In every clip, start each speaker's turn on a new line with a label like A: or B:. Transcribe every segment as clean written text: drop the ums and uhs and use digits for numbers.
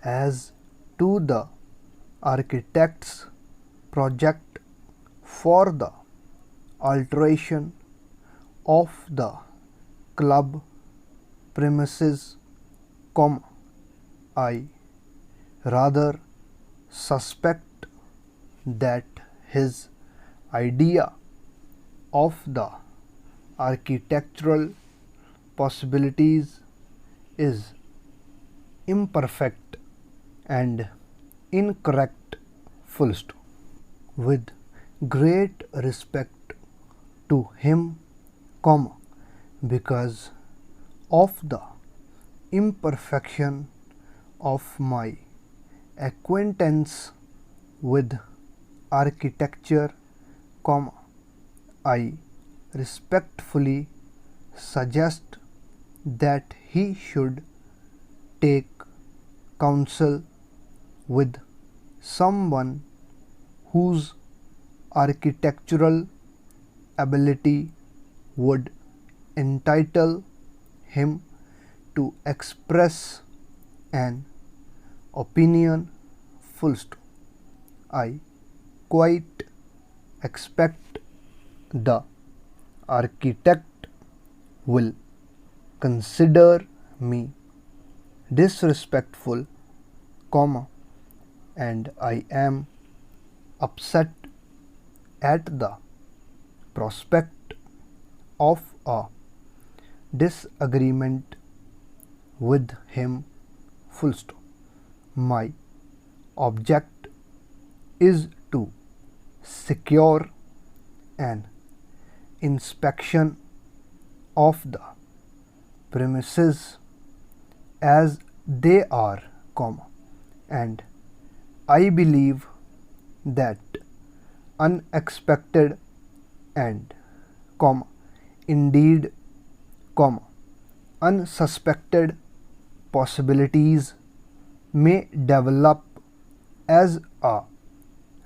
A: as to the architect's project for the alteration of the club premises, I rather suspect that his idea of the architectural possibilities is imperfect and incorrect. Full stop. With great respect to him, because of the imperfection of my acquaintance with architecture, I respectfully suggest that he should take counsel with someone whose architectural ability would entitle him to express an opinion. Full stop. I quite expect the architect will consider me disrespectful, and I am upset at the prospect of a disagreement with him. Full stop. My object is to secure an inspection of the premises as they are, and I believe that unexpected and, indeed, unsuspected possibilities may develop as a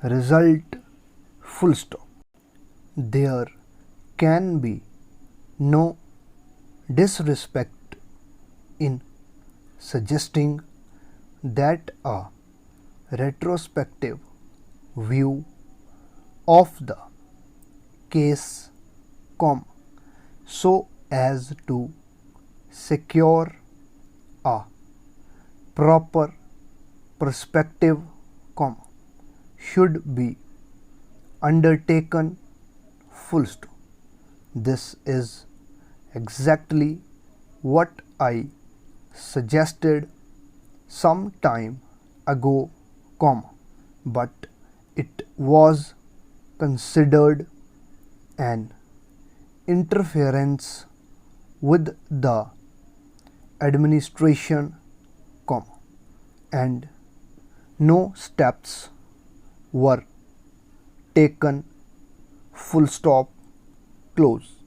A: result. Full stop. There can be no disrespect in suggesting that a retrospective view of the case, so as to secure a proper perspective, should be undertaken. Full stop. This is exactly what I suggested some time ago, but it was considered an interference with the administration, and no steps were taken. Full stop. Close.